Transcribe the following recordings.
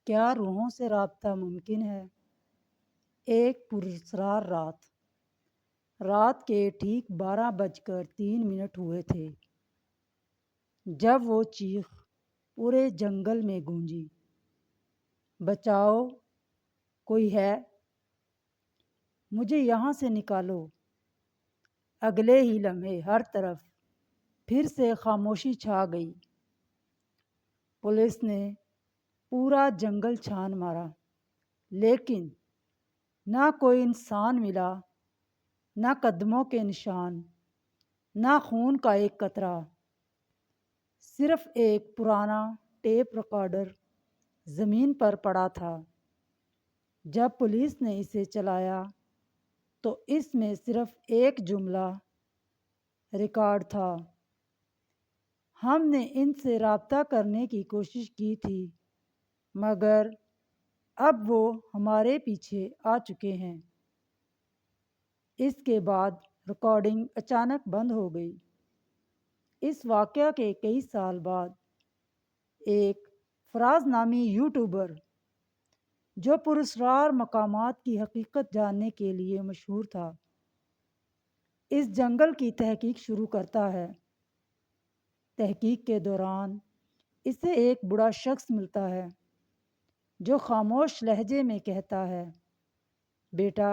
کیا روحوں سے رابطہ ممکن ہے؟ ایک پراسرار رات کے ٹھیک 12:03 ہوئے تھے جب وہ چیخ پورے جنگل میں گونجی، بچاؤ، کوئی ہے؟ مجھے یہاں سے نکالو۔ اگلے ہی لمحے ہر طرف پھر سے خاموشی چھا گئی۔ پولیس نے پورا جنگل چھان مارا، لیکن نہ کوئی انسان ملا، نہ قدموں کے نشان، نہ خون کا ایک قطرہ۔ صرف ایک پرانا ٹیپ ریکارڈر زمین پر پڑا تھا۔ جب پولیس نے اسے چلایا تو اس میں صرف ایک جملہ ریکارڈ تھا: ہم نے ان سے رابطہ کرنے کی کوشش کی تھی، مگر اب وہ ہمارے پیچھے آ چکے ہیں۔ اس کے بعد ریکارڈنگ اچانک بند ہو گئی۔ اس واقعہ کے کئی سال بعد ایک فراز نامی یوٹیوبر، جو پراسرار مقامات کی حقیقت جاننے کے لیے مشہور تھا، اس جنگل کی تحقیق شروع کرتا ہے۔ تحقیق کے دوران اسے ایک بوڑھا شخص ملتا ہے جو خاموش لہجے میں کہتا ہے: بیٹا،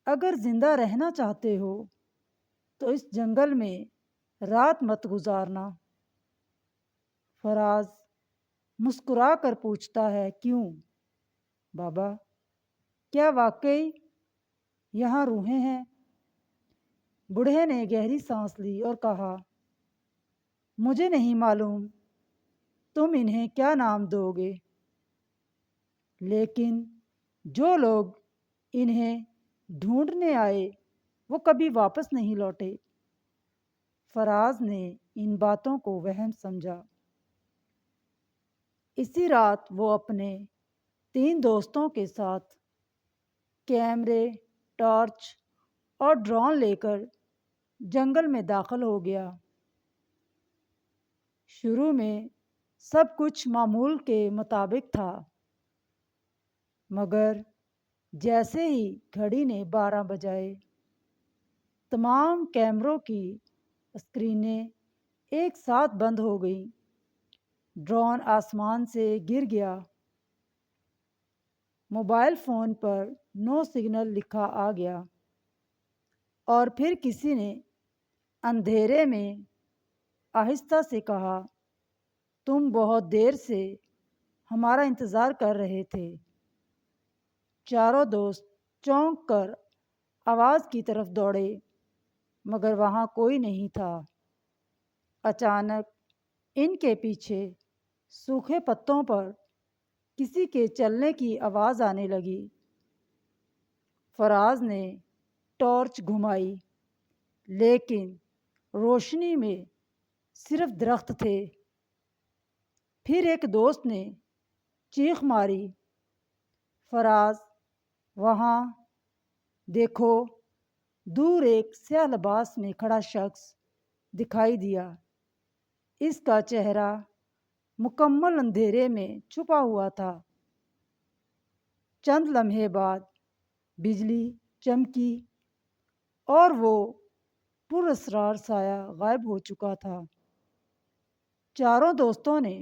اگر زندہ رہنا چاہتے ہو تو اس جنگل میں رات مت گزارنا۔ فراز مسکرا کر پوچھتا ہے: کیوں بابا؟ کیا واقعی یہاں روحیں ہیں؟ بوڑھے نے گہری سانس لی اور کہا: مجھے نہیں معلوم تم انہیں کیا نام دو گے، لیکن جو لوگ انہیں ڈھونڈنے آئے وہ کبھی واپس نہیں لوٹے۔ فراز نے ان باتوں کو وہم سمجھا۔ اسی رات وہ اپنے 3 دوستوں کے ساتھ کیمرے، ٹارچ اور ڈرون لے کر جنگل میں داخل ہو گیا۔ شروع میں سب کچھ معمول کے مطابق تھا، مگر جیسے ہی گھڑی نے 12 بجائے، تمام کیمروں کی اسکرینیں ایک ساتھ بند ہو گئیں۔ ڈرون آسمان سے گر گیا۔ موبائل فون پر نو سگنل لکھا آ گیا، اور پھر کسی نے اندھیرے میں آہستہ سے کہا: تم بہت دیر سے ہمارا انتظار کر رہے تھے۔ چاروں دوست چونک کر آواز کی طرف دوڑے، مگر وہاں کوئی نہیں تھا۔ اچانک ان کے پیچھے سوکھے پتوں پر کسی کے چلنے کی آواز آنے لگی۔ فراز نے ٹارچ گھمائی، لیکن روشنی میں صرف درخت تھے۔ پھر ایک دوست نے چیخ ماری: فراز، وہاں دیکھو! دور ایک سیاہ لباس میں کھڑا شخص دکھائی دیا۔ اس کا چہرہ مکمل اندھیرے میں چھپا ہوا تھا۔ چند لمحے بعد بجلی چمکی اور وہ پراسرار سایہ غائب ہو چکا تھا۔ چاروں دوستوں نے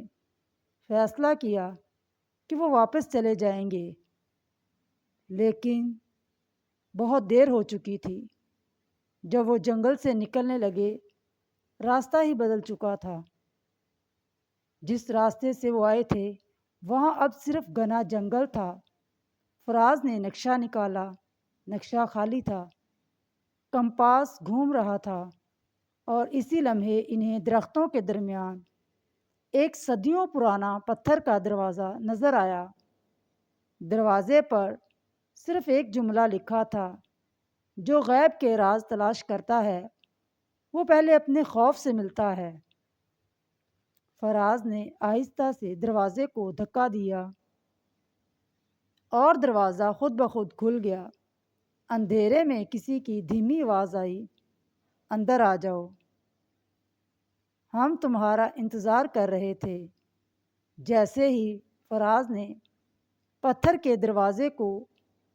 فیصلہ کیا کہ وہ واپس چلے جائیں گے، لیکن بہت دیر ہو چکی تھی۔ جب وہ جنگل سے نکلنے لگے، راستہ ہی بدل چکا تھا۔ جس راستے سے وہ آئے تھے وہاں اب صرف گھنا جنگل تھا۔ فراز نے نقشہ نکالا، نقشہ خالی تھا۔ کمپاس گھوم رہا تھا، اور اسی لمحے انہیں درختوں کے درمیان ایک صدیوں پرانا پتھر کا دروازہ نظر آیا۔ دروازے پر صرف ایک جملہ لکھا تھا: جو غیب کے راز تلاش کرتا ہے وہ پہلے اپنے خوف سے ملتا ہے۔ فراز نے آہستہ سے دروازے کو دھکا دیا اور دروازہ خود بخود کھل گیا۔ اندھیرے میں کسی کی دھیمی آواز آئی: اندر آ جاؤ، ہم تمہارا انتظار کر رہے تھے۔ جیسے ہی فراز نے پتھر کے دروازے کو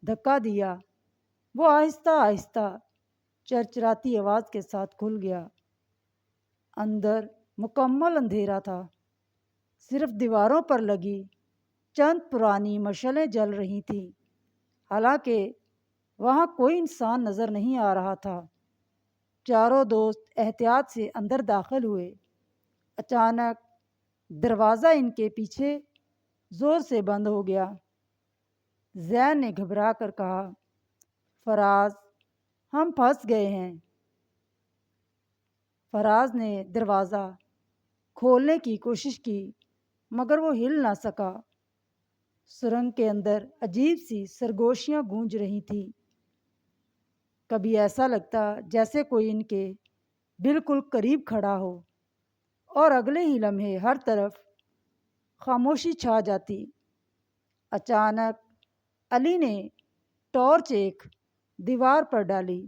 دھکا دیا۔ وہ آہستہ آہستہ چرچراتی آواز کے ساتھ کھل گیا۔ اندر مکمل اندھیرا تھا، صرف دیواروں پر لگی چند پرانی مشعلیں جل رہی تھیں، حالانکہ وہاں کوئی انسان نظر نہیں آ رہا تھا۔ چاروں دوست احتیاط سے اندر داخل ہوئے۔ اچانک دروازہ ان کے پیچھے زور سے بند ہو گیا۔ زین نے گھبرا کر کہا، فراز، ہم پھنس گئے ہیں۔ فراز نے دروازہ کھولنے کی کوشش کی مگر وہ ہل نہ سکا۔ سرنگ کے اندر عجیب سی سرگوشیاں گونج رہی تھیں۔ کبھی ایسا لگتا جیسے کوئی ان کے بالکل قریب کھڑا ہو، اور اگلے ہی لمحے ہر طرف خاموشی چھا جاتی۔ اچانک علی نے ٹارچ ایک دیوار پر ڈالی۔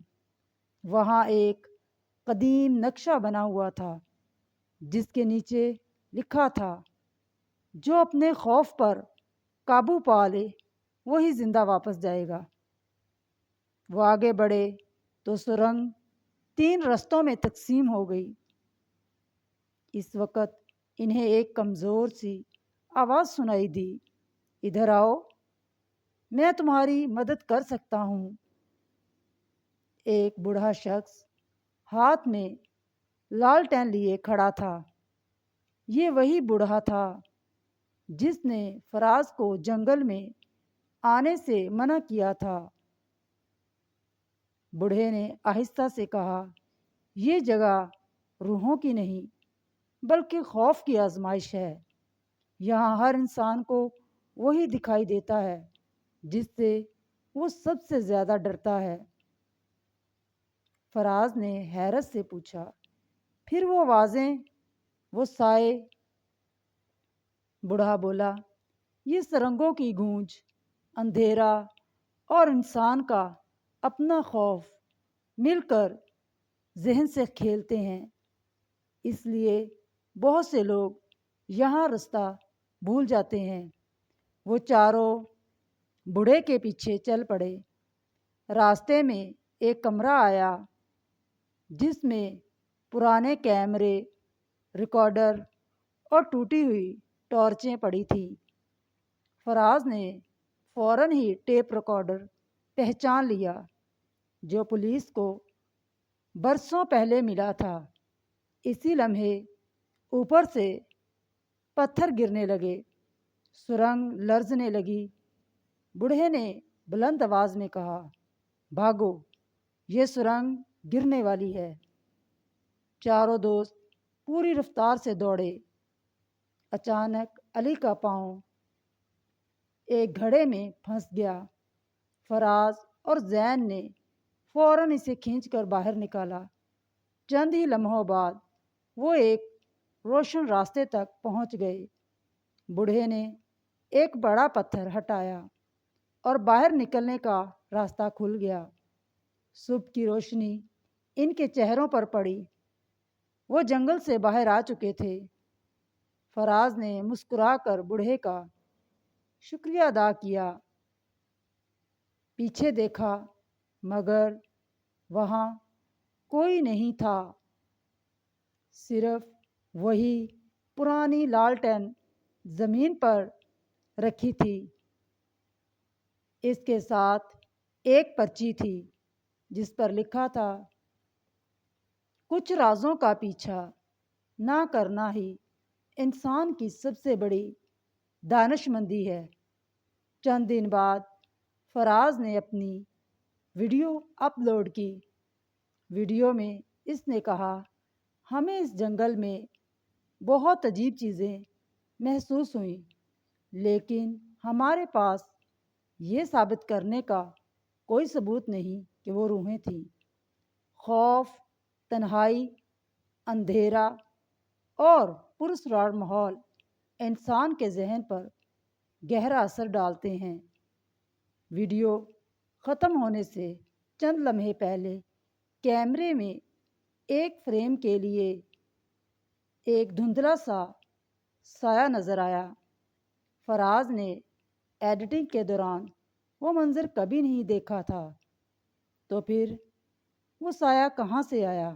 وہاں ایک قدیم نقشہ بنا ہوا تھا جس کے نیچے لکھا تھا، جو اپنے خوف پر قابو پا لے وہی زندہ واپس جائے گا۔ وہ آگے بڑھے تو سرنگ 3 رستوں میں تقسیم ہو گئی۔ اس وقت انہیں ایک کمزور سی آواز سنائی دی، ادھر آؤ، میں تمہاری مدد کر سکتا ہوں۔ ایک بوڑھا شخص ہاتھ میں لالٹین لیے کھڑا تھا۔ یہ وہی بوڑھا تھا جس نے فراز کو جنگل میں آنے سے منع کیا تھا۔ بوڑھے نے آہستہ سے کہا، یہ جگہ روحوں کی نہیں بلکہ خوف کی آزمائش ہے۔ یہاں ہر انسان کو وہی دکھائی دیتا ہے جس سے وہ سب سے زیادہ ڈرتا ہے۔ فراز نے حیرت سے پوچھا، پھر وہ آوازیں، وہ سائے؟ بوڑھا بولا، یہ سرنگوں کی گونج، اندھیرا اور انسان کا اپنا خوف مل کر ذہن سے کھیلتے ہیں۔ اس لیے بہت سے لوگ یہاں رستہ بھول جاتے ہیں۔ وہ چاروں بوڑھے کے پیچھے چل پڑے۔ راستے میں ایک کمرہ آیا جس میں پرانے کیمرے، ریکارڈر اور ٹوٹی ہوئی ٹارچیں پڑی تھیں۔ فراز نے فوراً ہی ٹیپ ریکارڈر پہچان لیا جو پولیس کو برسوں پہلے ملا تھا۔ اسی لمحے اوپر سے پتھر گرنے لگے، سرنگ لرزنے لگی۔ بوڑھے نے بلند آواز میں کہا، بھاگو، یہ سرنگ گرنے والی ہے۔ چاروں دوست پوری رفتار سے دوڑے۔ اچانک علی کا پاؤں ایک گھڑے میں پھنس گیا۔ فراز اور زین نے فوراً اسے کھینچ کر باہر نکالا۔ چند ہی لمحوں بعد وہ ایک روشن راستے تک پہنچ گئے۔ بوڑھے نے ایک بڑا پتھر ہٹایا اور باہر نکلنے کا راستہ کھل گیا۔ صبح کی روشنی ان کے چہروں پر پڑی۔ وہ جنگل سے باہر آ چکے تھے۔ فراز نے مسکرا کر بوڑھے کا شکریہ ادا کیا، پیچھے دیکھا مگر وہاں کوئی نہیں تھا، صرف وہی پرانی لالٹین زمین پر رکھی تھی۔ اس کے ساتھ ایک پرچی تھی جس پر لکھا تھا، کچھ رازوں کا پیچھا نہ کرنا ہی انسان کی سب سے بڑی دانش مندی ہے۔ چند دن بعد فراز نے اپنی ویڈیو اپلوڈ کی۔ ویڈیو میں اس نے کہا، ہمیں اس جنگل میں بہت عجیب چیزیں محسوس ہوئیں، لیکن ہمارے پاس یہ ثابت کرنے کا کوئی ثبوت نہیں کہ وہ روحیں تھیں۔ خوف، تنہائی، اندھیرا اور پراسرار ماحول انسان کے ذہن پر گہرا اثر ڈالتے ہیں۔ ویڈیو ختم ہونے سے چند لمحے پہلے کیمرے میں ایک فریم کے لیے ایک دھندلا سا سایہ نظر آیا۔ فراز نے ایڈیٹنگ کے دوران وہ منظر کبھی نہیں دیکھا تھا۔ تو پھر وہ سایہ کہاں سے آیا؟